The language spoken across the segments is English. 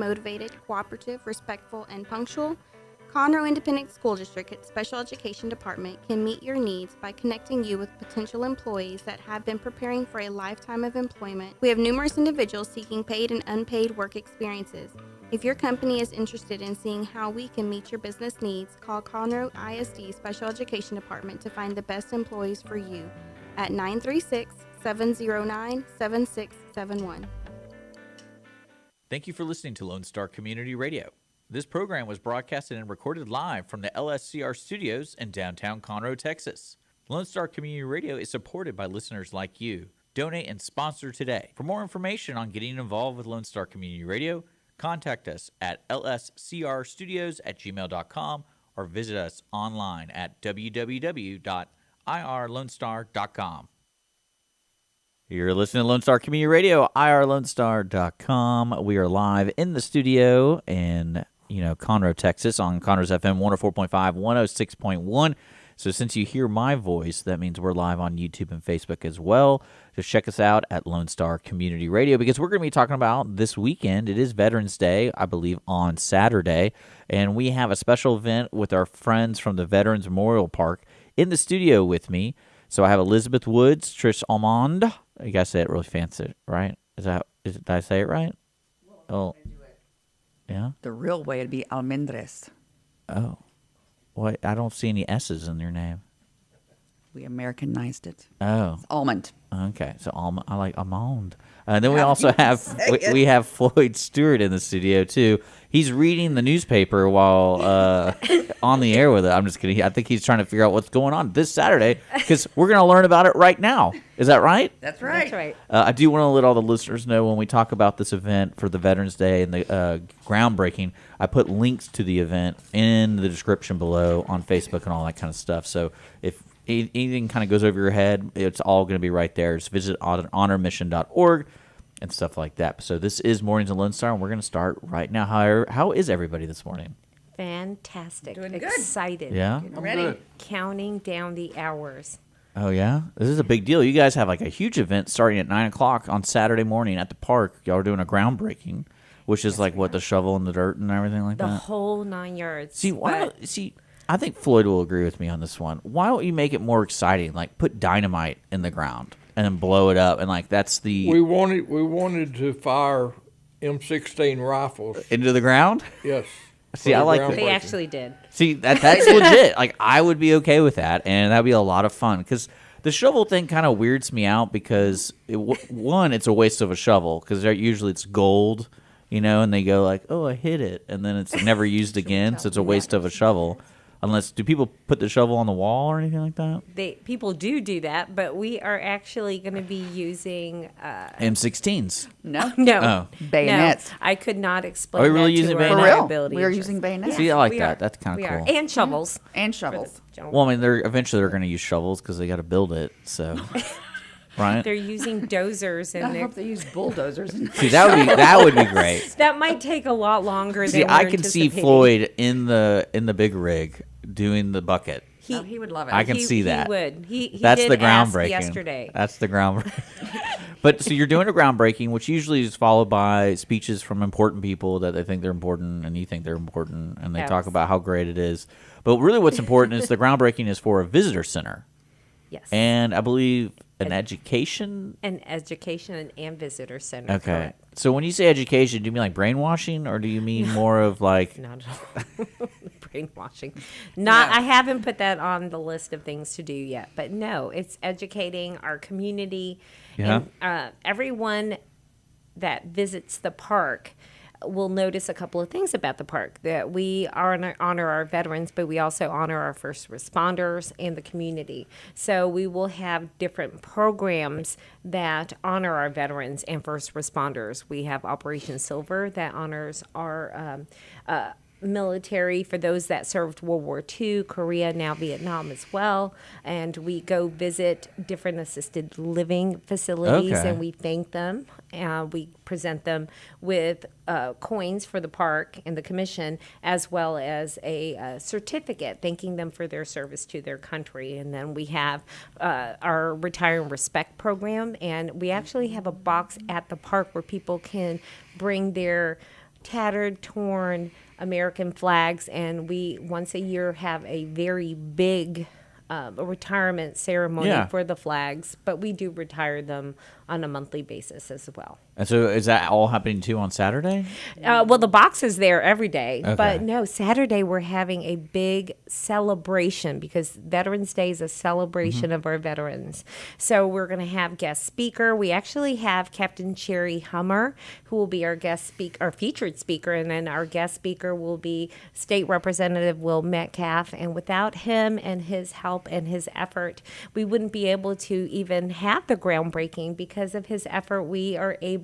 motivated, cooperative, respectful, and punctual, Conroe Independent School District Special Education Department can meet your needs by connecting you with potential employees that have been preparing for a lifetime of employment. We have numerous individuals seeking paid and unpaid work experiences. If your company is interested in seeing how we can meet your business needs, call Conroe ISD Special Education Department to find the best employees for you at 936-709-7671. Thank you for listening to Lone Star Community Radio. This program was broadcasted and recorded live from the LSCR studios in downtown Conroe, Texas. Lone Star Community Radio is supported by listeners like you. Donate and sponsor today. For more information on getting involved with Lone Star Community Radio, contact us at lscrstudios@gmail.com or visit us online at www.irlonestar.com. You're listening to Lone Star Community Radio, irlonestar.com. We are live in the studio in, Conroe, Texas on Conroe's FM 104.5, 106.1. So since you hear my voice, that means we're live on YouTube and Facebook as well. Just check us out at Lone Star Community Radio because we're going to be talking about this weekend. It is Veterans Day, I believe, on Saturday. And we have a special event with our friends from the Veterans Memorial Park in the studio with me. So I have Elizabeth Woods, Trish, Almond. You guys say it really fancy, right? Did I say it right? Oh, yeah? The real way would be almendres. Oh. Well, I don't see any S's in your name. We Americanized it. Oh. It's almond. Okay, so Almond. I like Almond. And then we also have we have Floyd Stewart in the studio too. He's reading the newspaper while on the air with it. I'm just kidding. I think he's trying to figure out what's going on this Saturday because we're going to learn about it right now. Is that right? That's right. That's right. I do want to let all the listeners know when we talk about this event for the Veterans Day and the groundbreaking, I put links to the event in the description below on Facebook and all that kind of stuff. So if anything kind of goes over your head, it's all going to be right there. Just visit honormission.org and stuff like that. So this is Mornings in Lone Star, and we're going to start right now. How is everybody this morning? Fantastic. Doing good. Excited. Yeah? I'm ready. Counting down the hours. Oh, yeah? This is a big deal. You guys have like a huge event starting at 9 o'clock on Saturday morning at the park. Y'all are doing a groundbreaking, which is like what, the shovel and the dirt and everything like The that? whole 9 yards. See, I think Floyd will agree with me on this one. Why don't you make it more exciting? Like put dynamite in the ground and then blow it up, and like that's the We wanted to fire M16 rifles. into the ground. Yes. See, I like They groundbreaking. actually did. See, that's legit. Like I would be okay with that, and that'd be a lot of fun. Because the shovel thing kind of weirds me out because one, it's a waste of a shovel because usually it's gold, and they go like, "Oh, I hit it," and then it's never used again, so it's a waste of a shovel. Do people put the shovel on the wall or anything like that? People do that, but we are actually going to be using M16s. No. no Bayonets. No, I could not explain. Are we really that to using our bayonets? For real. liability We are insurance. using bayonets. See, I like We that. are. That's kind We of are. cool. And shovels. And For shovels. the gentlemen. Well, I mean, they're going to use shovels because they got to build it. So, right? They're using dozers, I and hope they use bulldozers. See, that would be great. that might take a lot longer. See, than I we're can see anticipating. Floyd in the big rig doing the bucket. He would love it. I can see that. He would. He That's did the ask groundbreaking. yesterday. That's the groundbreaking. But so you're doing a groundbreaking, which usually is followed by speeches from important people that they think they're important and you think they're important, and they Yes. talk about how great it is. But really, what's important is the groundbreaking is for a visitor center, Yes. and I believe an education. An education and visitor center. Okay. correct. So when you say education, do you mean like brainwashing, or do you mean more of like? Not at all. Brainwashing. I haven't put that on the list of things to do yet, but no, it's educating our community. Yeah. And everyone that visits the park will notice a couple of things about the park, that we honor our veterans, but we also honor our first responders and the community. So we will have different programs that honor our veterans and first responders. We have Operation Silver that honors our military, for those that served World War II, Korea, now Vietnam as well. And we go visit different assisted living facilities, Okay. and we thank them. We present them with coins for the park and the commission, as well as a certificate thanking them for their service to their country. And then we have our Retire and Respect program, and we actually have a box at the park where people can bring their tattered, torn American flags, and we once a year have a very big retirement ceremony for the flags, but we do retire them on a monthly basis as well. And so is that all happening too on Saturday? Well, the box is there every day, Okay. but no, Saturday we're having a big celebration because Veterans Day is a celebration of our veterans. So we're going to have guest speaker. We actually have Captain Sheri Hummer, who will be our guest speaker, our featured speaker, and then our guest speaker will be State Representative Will Metcalf. And without him and his help and his effort, we wouldn't be able to even have the groundbreaking. Because of his effort, we are able.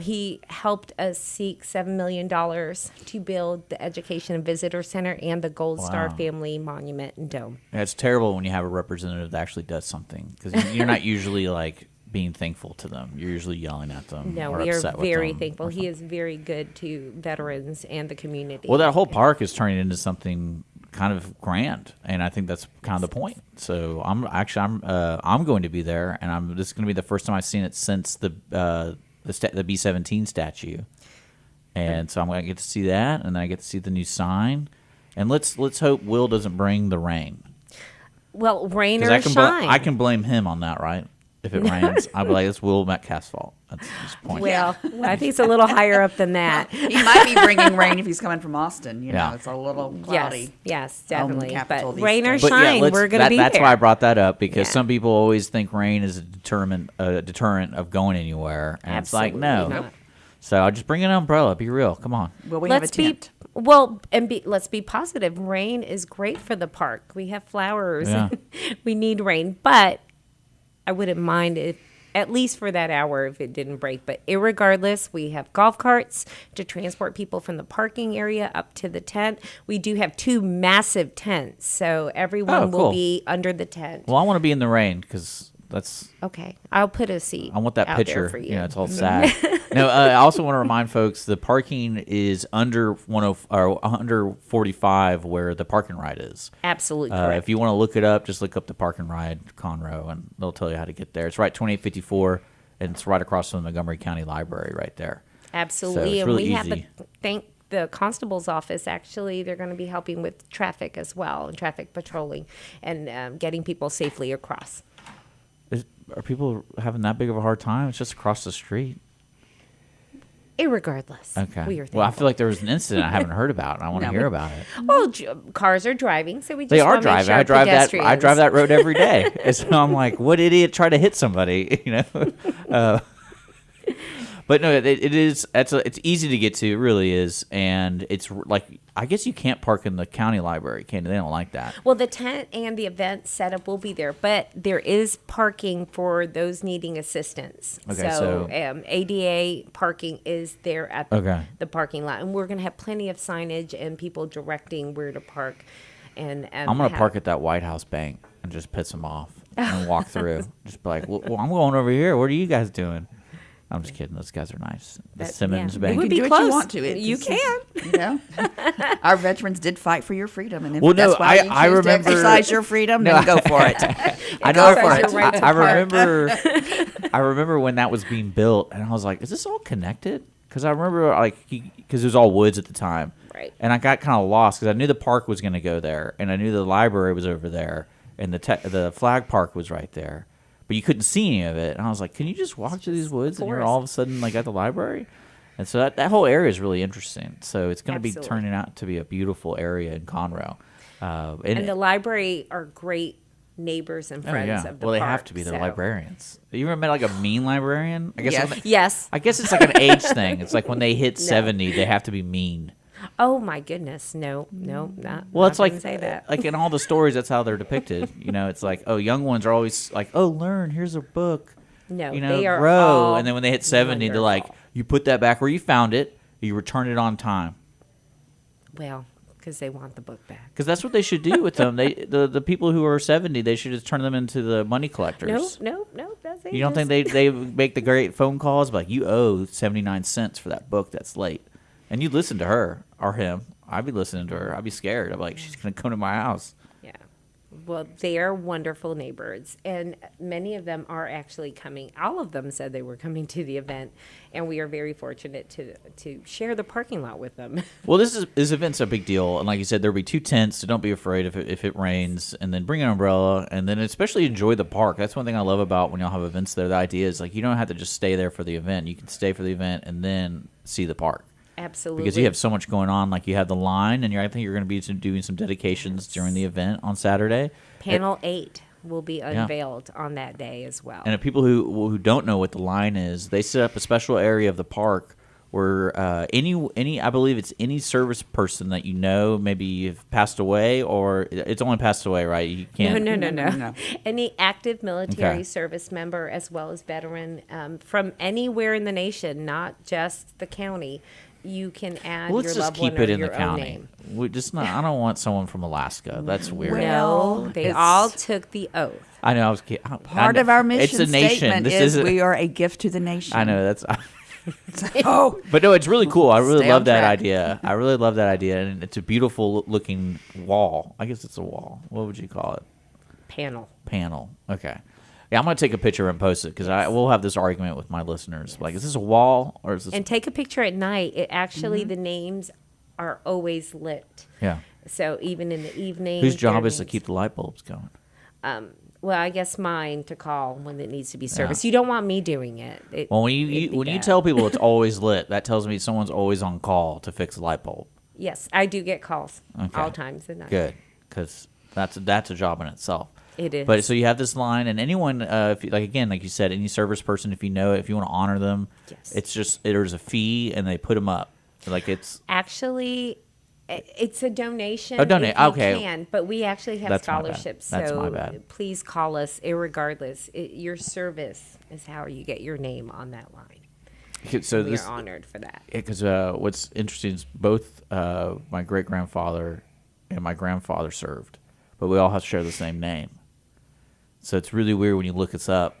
He helped us seek $7 million to build the Education and Visitor Center and the Gold Star Family Monument and Dome. Yeah, it's terrible when you have a representative that actually does something because you're not usually like being thankful to them. You're usually yelling at them. No, or we are upset with very them thankful. or He is very good to veterans and the community. Well, that whole park is turning into something kind of grand, and I think that's kind of the point. So I'm going to be there, and this is going to be the first time I've seen it since the B-17 statue, and so I'm going to get to see that, and then I get to see the new sign, and let's hope Will doesn't bring the rain. Well, rain 'Cause or I can shine. I can blame him on that, right? If it rains, I'll be like, it's Will Metcalf's fault. That's his point. Well, I think it's a little higher up than that. He might be bringing rain if he's coming from Austin. You know, Yeah. it's a little cloudy. Yes, definitely. capital But these rain or days. But yeah, shine, we're going to be that's there. why I brought that up because Yeah. some people always think rain is a deterrent of going anywhere, and it's like no. Absolutely not. So I'll just bring an umbrella. Be real. Come on. Well, we have a tent. Let's be positive. Rain is great for the park. We have flowers. Yeah. We need rain, but I wouldn't mind if at least for that hour if it didn't break. But irregardless, we have golf carts to transport people from the parking area up to the tent. We do have 2 massive tents, so everyone will cool. be under the tent. Well, I want to be in the rain because that's. Okay, I'll put a seat. I want that out picture. there for you. It's all sad. No, I also want to remind folks the parking is under 145 where the parking ride is. Absolutely correct. If you want to look it up, just look up the parking ride Conroe, and they'll tell you how to get there. It's right 2854, and it's right across from the Montgomery County Library right there. Absolutely, So it's and really we have easy. the constable's office. Actually, they're going to be helping with traffic as well and traffic patrolling and getting people safely across. Are people having that big of a hard time? It's just across the street. Irregardless, Okay. we are Well, I thankful. feel like there was an incident I haven't heard about, and I want to hear about it. Well, cars are driving, so we just They are want to make driving. sure I drive that. I pedestrians- drive that road every day. And so I'm like, what idiot tried to hit somebody? You know. But no, it is. It's easy to get to. It really is, and it's like I guess you can't park in the county library, can you? They don't like that. Well, the tent and the event setup will be there, but there is parking for those needing assistance. Okay, so so- ADA parking is there at Okay. the parking lot, and we're going to have plenty of signage and people directing where to park. And I'm gonna park at that White House bank and just piss them off and walk through. Just be like, well, I'm going over here. What are you guys doing? I'm just kidding. Those guys are nice. The Simmons yeah. Bank. It would You be can do what you close. want to. You can. You know, our veterans did fight for your freedom, and if Well, no, that's why you I choose remember- to exercise your freedom, then go for it. I know. Go for it. Your right to I park. remember. I remember when that was being built, and I was like, "Is this all connected?" Because I remember, because it was all woods at the time, Right. And I got kind of lost because I knew the park was going to go there, and I knew the library was over there, and the flag park was right there, but you couldn't see any of it. And I was like, "Can you just walk through these woods, and you're all of a sudden like at the library?" And so that whole area is really interesting. So it's going to be Absolutely. turning out to be a beautiful area in Conroe. And the library are great neighbors and friends of the well, they park, have to be. They're so- librarians. You ever met like a mean librarian? I guess. Yes. when they- Yes. I guess it's like an age thing. It's like when they hit 70, they have to be mean. Oh my goodness. No, not. Well, it's I like wouldn't say that. like in all the stories, that's how they're depicted. You know, it's like, oh, young ones are always like, oh, learn. Here's a book. No, You know, they are grow. all And then when they hit 70, they're like, wonderful. you put that back where you found it. You return it on time. Well, because they want the book back. Because that's what they should do with them. The people who are 70, they should just turn them into the money collectors. No, that's You don't think they make the great phone calls like, you owe 79 cents for that book that's late? And you listen to her or him. I'd be listening to her. I'd be scared. I'm like, she's going to come to my house. Yeah. Well, they are wonderful neighbors, and many of them are actually coming. All of them said they were coming to the event, and we are very fortunate to share the parking lot with them. Well, this event's a big deal, and like you said, there'll be 2 tents, so don't be afraid if it rains, and then bring an umbrella, and then especially enjoy the park. That's one thing I love about when y'all have events there. The idea is like you don't have to just stay there for the event. You can stay for the event and then see the park. Absolutely. Because you have so much going on. Like you have the line, and I think you're going to be doing some dedications during the event on Saturday. Panel 8 will be unveiled on that day as well. And if people who don't know what the line is, they set up a special area of the park where any I believe it's any service person that maybe you've passed away, or it's only passed away, right? You can't. No. Any active military service member as well as veteran from anywhere in the nation, not just the county. You can add Let's your just loved keep one it or in the your own county. name. I don't want someone from Alaska. That's weird. No, they it's- all took the oath. I know. I was kidding. Part of our mission It's a nation. statement This is isn't. we are a gift to the nation. I know that's. Oh, But no, it's really cool. I really Stay love on that track. idea. I really love that idea, and it's a beautiful looking wall. I guess it's a wall. What would you call it? Panel. Okay. Yeah, I'm gonna take a picture and post it because I will have this argument with my listeners. Like, is this a wall or is this? And take a picture at night. It actually, the names are always lit. Yeah. So even in the evening. Whose job their is to names- keep the light bulbs going? Well, I guess mine to call when it needs to be serviced. You don't want me doing it. Well, when it'd be you bad. tell people it's always lit, that tells me someone's always on call to fix a light bulb. Yes, I do get calls Okay. all times of night. Good, because that's a job in itself. It is. But so you have this line, and anyone, if you, like you said, any service person, if you want to honor them, Yes. it's just there's a fee, and they put them up. Like it's Actually, it's a donation. Oh, donate. If you Okay. can, but we actually have That's my bad. scholarships. That's so my bad. please call us, irregardless. Your service is how you get your name on that line. so We this are honored for that. because what's interesting is both my great grandfather and my grandfather served, but we all have to share the same name. So it's really weird when you look us up.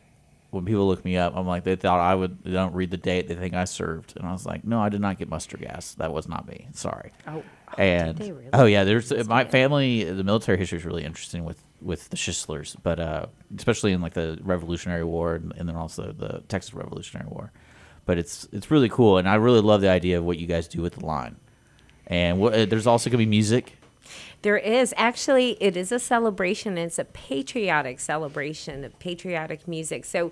When people look me up, I'm like, they thought they don't read the date. They think I served. And I was like, no, I did not get mustard gas. That was not me. Sorry. Oh, And did they really? oh yeah, there's my family. The military history is really interesting with the Schistlers, but especially in like the Revolutionary War and then also the Texas Revolutionary War. But it's really cool, and I really love the idea of what you guys do with the line. And there's also gonna be music. There is. Actually, it is a celebration. It's a patriotic celebration of patriotic music. So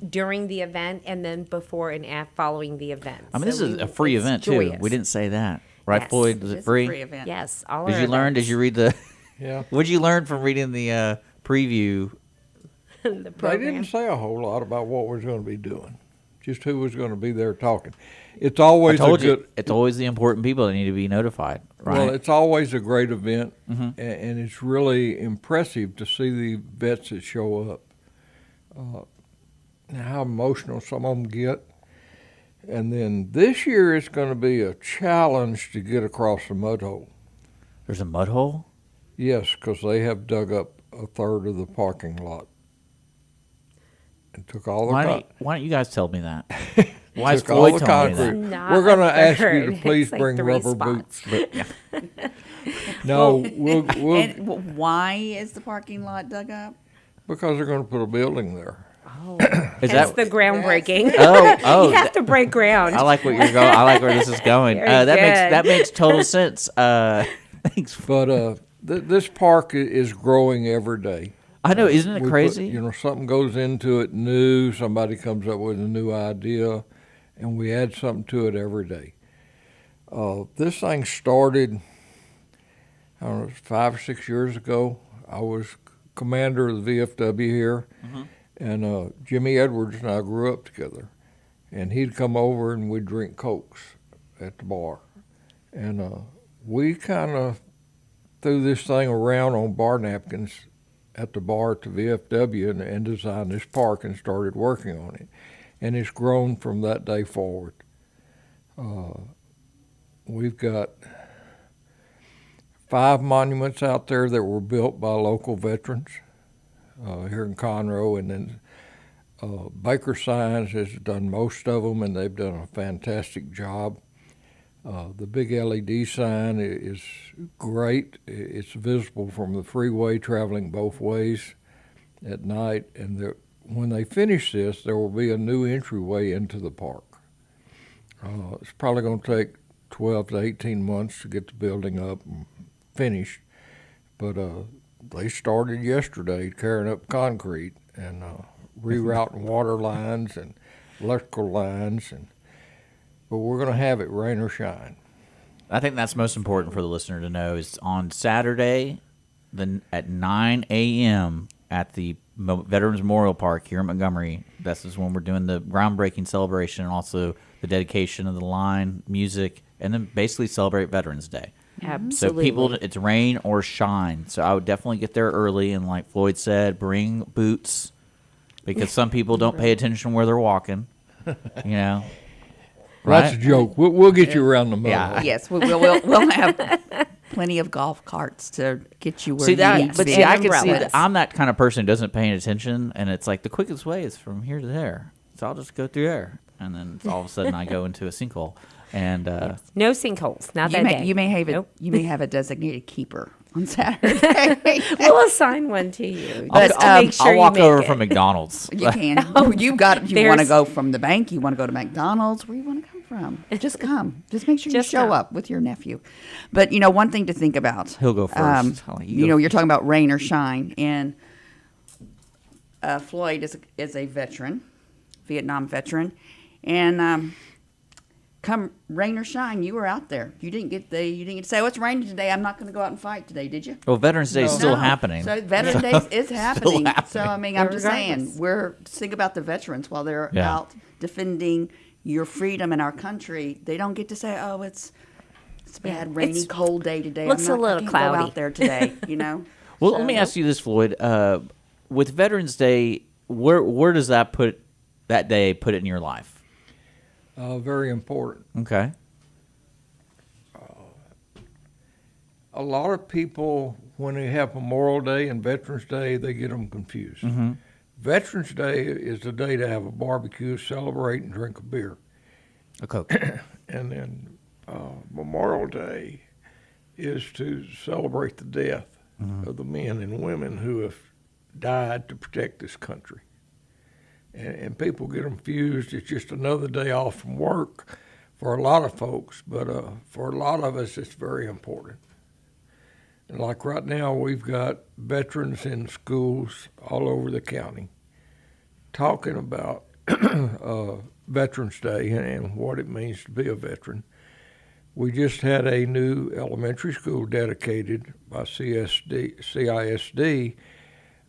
during the event and then before and following the event. I mean, this is a free event too. We didn't say that, right, Yes. Floyd? Is it's it a free? free event. Yes. All Did our you learn? Did events. you read the? Yeah. What did you learn from reading the preview? the They program? didn't say a whole lot about what we're going to be doing, just who was going to be there talking. It's I always told a you, good. it's always the important people that need to be notified, right? Well, it's always a great event, Mm-hmm. and it's really impressive to see the vets that show up. And how emotional some of them get. And then this year it's going to be a challenge to get across the mud hole. There's a mud hole. Yes, because they have dug up a third of the parking lot and took all the Why don't you guys tell me that? Why is took all Floyd the telling me concrete. that? Not We're going to a ask you third. to please It's like bring 3 rubber spots. boots. But no, we'll And why is the parking lot dug up? because they're going to put a building there. Is That's that? the groundbreaking. Oh, you have to break ground. I like what you're going. I like where this is going. Very That good. makes total sense. Thanks. But this park is growing every day. I know, isn't it We put- crazy? something goes into it new, somebody comes up with a new idea, and we add something to it every day. This thing started, I don't know, 5 or 6 years ago. I was commander of the VFW here, and Jimmy Edwards and I grew up together. And he'd come over and we'd drink Cokes at the bar. And we kind of threw this thing around on bar napkins at the bar at the VFW and designed this park and started working on it. And it's grown from that day forward. We've got 5 monuments out there that were built by local veterans here in Conroe, and then Baker Signs has done most of them, and they've done a fantastic job. The big LED sign is great. It's visible from the freeway traveling both ways at night. And when they finish this, there will be a new entryway into the park. It's probably going to take 12 to 18 months to get the building up and finished. But they started yesterday carrying up concrete and rerouting water lines and electrical lines. But we're going to have it rain or shine. I think that's most important for the listener to know is on Saturday at 9 a.m. at the Veterans Memorial Park here in Montgomery. This is when we're doing the groundbreaking celebration and also the dedication of the line, music, and then basically celebrate Veterans Day. Absolutely. So people, it's rain or shine. So I would definitely get there early and, like Floyd said, bring boots because some people don't pay attention where they're walking. You know. Right? That's a joke. We'll get you around the mud. Yeah. Yes, we'll have plenty of golf carts to get you where you need to but be. see, I can see umbrellas. that I'm that kind of person who doesn't pay attention, and it's like the quickest way is from here to there. So I'll just go through there, and then all of a sudden I go into a sinkhole. And No sinkholes, not You that may, day. you may have Nope. you may have a designated keeper on Saturday. We'll assign one to you. But, just to make sure I'll walk you make over it. from McDonald's. You can. You want to There's- go from the bank. You want to go to McDonald's. Where you want to come from? Just come. Just make sure Just you show come. up with your nephew. But one thing to think about. He'll go first. I'll let you go You're talking about rain or shine, and Floyd is a veteran, Vietnam veteran, and come rain or shine, you were out there. You didn't get to say, "Oh, it's raining today. I'm not going to go out and fight today." Did you? Well, Veterans Day is No. still happening. So Veterans Day is happening. So I mean, I'm just Regardless. saying, we're think about the veterans while they're Yeah. out defending your freedom in our country. They don't get to say, "Oh, it's a bad, rainy, It's- cold day today. looks a little I can't cloudy." Go out there today." Well, So- let me ask you this, Floyd. With Veterans Day, where does that day put it in your life? Very important. Okay. A lot of people, when they have Memorial Day and Veterans Day, they get them confused. Mm-hmm. Veterans Day is the day to have a barbecue, celebrate, and drink a beer. A Coke. And then Memorial Day is to celebrate the death of the men and women who have died to protect this country. And people get confused. It's just another day off from work for a lot of folks, but for a lot of us, it's very important. And like right now, we've got veterans in schools all over the county talking about Veterans Day and what it means to be a veteran. We just had a new elementary school dedicated by CISD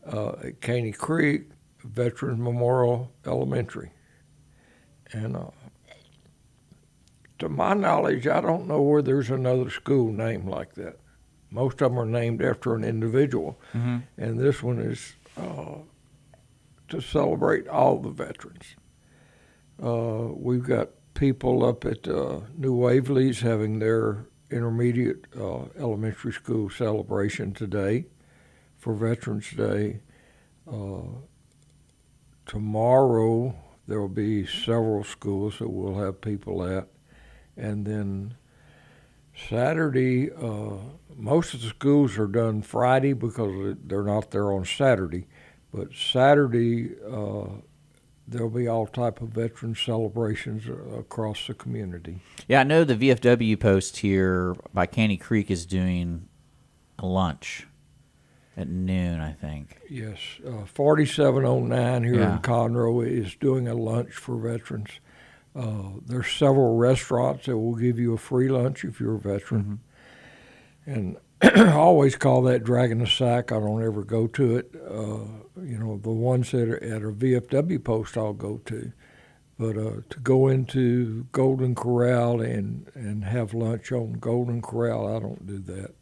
at Caney Creek, Veterans Memorial Elementary. And to my knowledge, I don't know where there's another school named like that. Most of them are named after an individual, and this one is to celebrate all the veterans. We've got people up at New Waverly's having their intermediate elementary school celebration today for Veterans Day. Tomorrow there will be several schools that we'll have people at, and then Saturday, most of the schools are done Friday because they're not there on Saturday. But Saturday, there'll be all type of veteran celebrations across the community. Yeah, I know the VFW post here by Caney Creek is doing a lunch at noon, I think. Yes, 4709 here Yeah. in Conroe is doing a lunch for veterans. There's several restaurants that will give you a free lunch if you're a veteran. And I always call that dragging a sack. I don't ever go to it. The ones that are at a VFW post I'll go to. But to go into Golden Corral and have lunch on Golden Corral, I don't do that.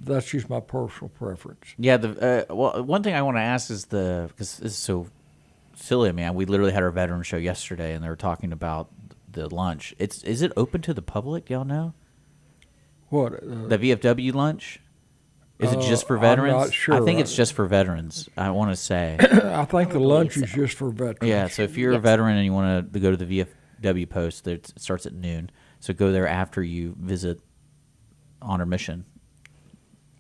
That's just my personal preference. Yeah, well, one thing I want to ask is because this is so silly. I mean, we literally had our veteran show yesterday, and they were talking about the lunch. Is it open to the public? Y'all know What? the VFW lunch? Is it just for I'm veterans? not sure. I think it's just for veterans. I want to say. I think the lunch is just for veterans. Yeah. So if you're a veteran and you want to go to the VFW post, it starts at noon. So go there after you visit Honor Mission.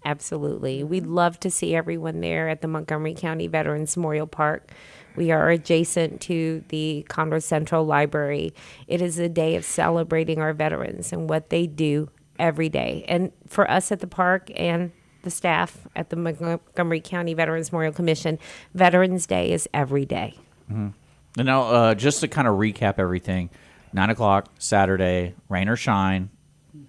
Absolutely. We'd love to see everyone there at the Montgomery County Veterans Memorial Park. We are adjacent to the Conroe Central Library. It is a day of celebrating our veterans and what they do every day. And for us at the park and the staff at the Montgomery County Veterans Memorial Commission, Veterans Day is every day. And now, just to kind of recap everything, 9 o'clock Saturday, rain or shine.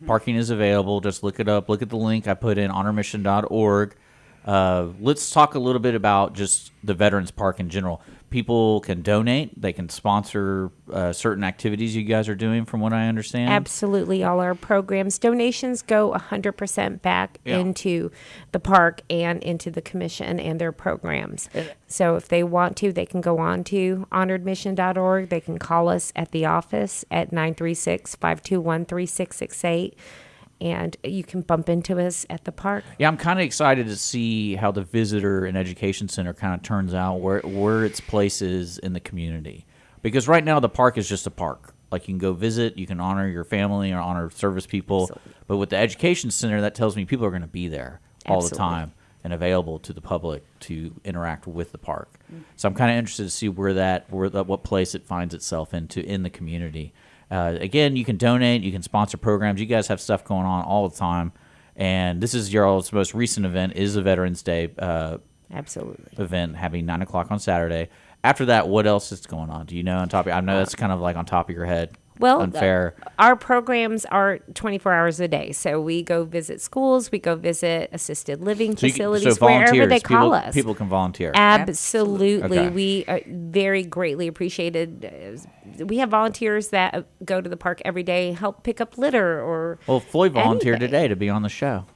Parking is available. Just look it up. Look at the link I put in, honormission.org. Let's talk a little bit about just the Veterans Park in general. People can donate. They can sponsor certain activities you guys are doing, from what I understand. Absolutely. All our programs, donations go 100% back into the park and into the commission and their programs. So if they want to, they can go on to honoredmission.org. They can call us at the office at 936-521-3668. And you can bump into us at the park. Yeah, I'm kind of excited to see how the Visitor and Education Center kind of turns out, where its place is in the community. Because right now the park is just a park. Like, you can go visit, you can honor your family or honor service people. Absolutely. But with the Education Center, that tells me people are going to be there all Absolutely. the time and available to the public to interact with the park. So I'm kind of interested to see what place it finds itself in the community. Again, you can donate, you can sponsor programs. You guys have stuff going on all the time. And this is your all's most recent event, is the Veterans Day Absolutely. event, having 9 o'clock on Saturday. After that, what else is going on? Do you know on top of, I know that's kind of like on top of your head. Well, unfair. Our programs are 24 hours a day. So we go visit schools, we go visit assisted living facilities, wherever they call us. People can volunteer. Absolutely. Okay. We are very greatly appreciated. We have volunteers that go to the park every day, help pick up litter or Well, Floyd volunteered anything. today to be on the show.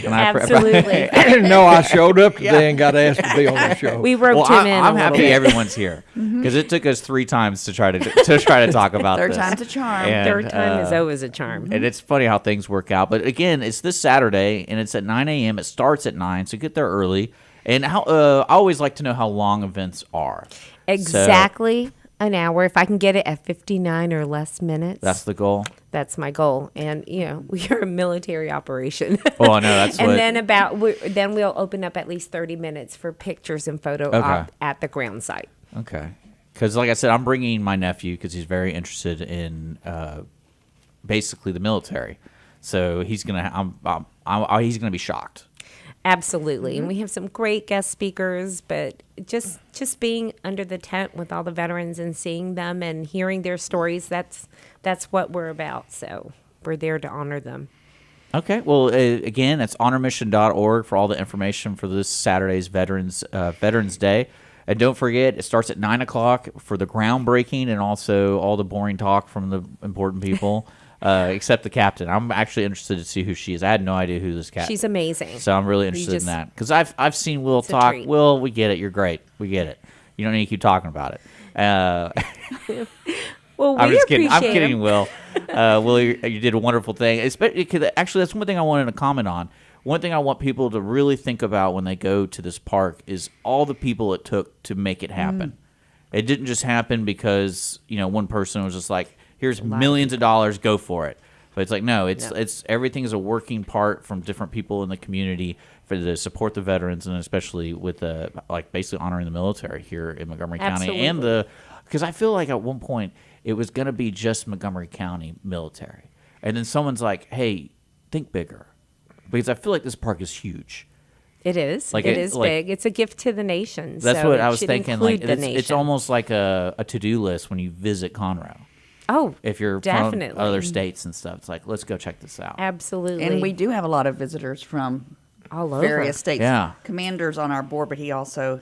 Absolutely. I didn't know I showed up today and got asked to be on the show. We roped him in. I'm a happy little bit. everyone's here because it took us 3 times to try to talk about Third this. time's a charm. And, Third time is always a charm. And it's funny how things work out. But again, it's this Saturday, and it's at 9 a.m. It starts at 9, so get there early. And I always like to know how long events are. Exactly an hour. If I can get it at 59 or less minutes, That's the goal. that's my goal. And we are a military operation. Oh, I know. That's and what. then we'll open up at least 30 minutes for pictures and photo op at the ground site. Okay. Because, like I said, I'm bringing my nephew because he's very interested in basically the military. So he's gonna be shocked. Absolutely. And we have some great guest speakers, but just being under the tent with all the veterans and seeing them and hearing their stories, that's what we're about. So we're there to honor them. Okay. Well, again, it's honormission.org for all the information for this Saturday's Veterans Day. And don't forget, it starts at 9 o'clock for the groundbreaking and also all the boring talk from the important people, except the captain. I'm actually interested to see who she is. I had no idea who this captain. She's amazing. So I'm really interested in that because I've seen Will talk. treat. Will, we get it. You're great. We get it. You don't need to keep talking about it. Well, I'm we just kidding. I'm appreciate kidding, him. Will. Will, you did a wonderful thing. Actually, that's one thing I wanted to comment on. One thing I want people to really think about when they go to this park is all the people it took to make it happen. It didn't just happen because one person was just like, "Here's millions of dollars, go for it." But it's like, no, it's everything is a working part from different people in the community to support the veterans, and especially with basically honoring the military here in Montgomery County. And because I feel like at one point it was going to be just Montgomery County military, and then someone's like, "Hey, think bigger," because I feel like this park is huge. It is. Like it is big. It's a gift to the nation. That's so what I it was should thinking. include Like the it's nation. almost like a to-do list when you visit Conroe. Oh, If you're definitely. from other states and stuff, it's like, let's go check this out. Absolutely. And we do have a lot of visitors from all over. various states. Yeah. Commander's on our board, but he also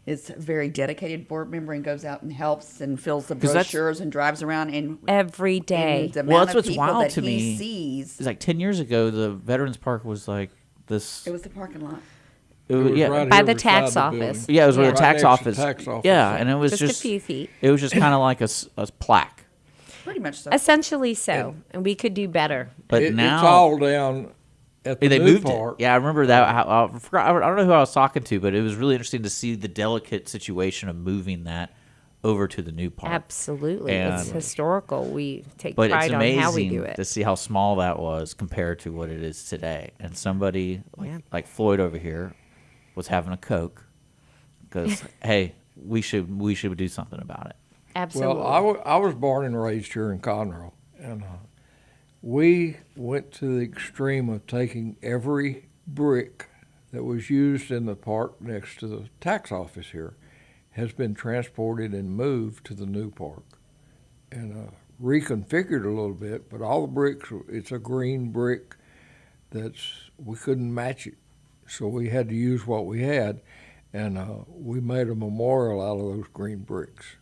is a very dedicated board member and goes out and helps and fills the 'Cause that's- brochures and drives around and every day. and the Well, amount that's of what's people wild that to he me. sees. It's like 10 years ago, the Veterans Park was like this. It was the parking lot. It was, yeah, right By here the beside tax the office. building. yeah, it was where Yeah. the tax Right next to office. the tax office. Yeah, and it was Just a few feet. It was just kind of like a plaque. Pretty much so. Essentially so. And we could do better. But now it's all down at the they new moved park. it. Yeah, I remember that. I forgot. I don't know who I was talking to, but it was really interesting to see the delicate situation of moving that over to the new park. Absolutely. And- It's historical. We take But pride it's on how we amazing do it. to see how small that was compared to what it is today. And somebody Yeah. like Floyd over here was having a Coke because hey, we should do something about it. Absolutely. Well, I was born and raised here in Conroe, and we went to the extreme of taking every brick that was used in the park next to the tax office here has been transported and moved to the new park and reconfigured a little bit, but all the bricks, it's a green brick we couldn't match it. So we had to use what we had, and we made a memorial out of those green bricks.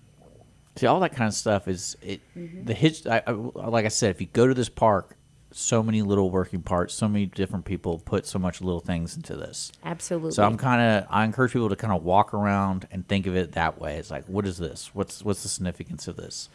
See, all that kind of stuff is it. The like I said, if you go to this park, so many little working parts, so many different people have put so much little things into this. Absolutely. So I encourage people to kind of walk around and think of it that way. It's like, what is this? What's the significance of this?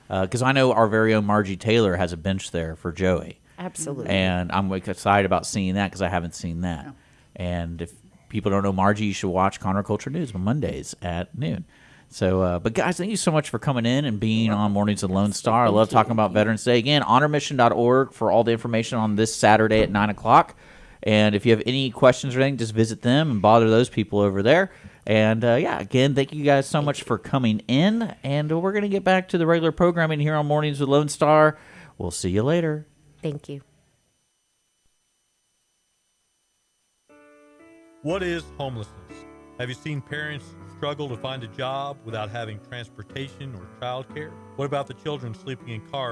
Because I know our very own Margie Taylor has a bench there for Joey. Absolutely. And I'm excited about seeing that because I haven't seen that. No. And if people don't know Margie, you should watch Conroe Culture News on Mondays at noon. So, but guys, thank you so much for coming in and being on Mornings of Lone Star. I love talking about Veterans Day. Again, honormission.org for all the information on this Saturday at 9 o'clock. And if you have any questions or anything, just visit them and bother those people over there. And, yeah, again, thank you guys so much for coming in. And we're going to get back to the regular programming here on Mornings with Lone Star. We'll see you later. Thank you. What is homelessness? Have you seen parents struggle to find a job without having transportation or childcare? What about the children sleeping in cars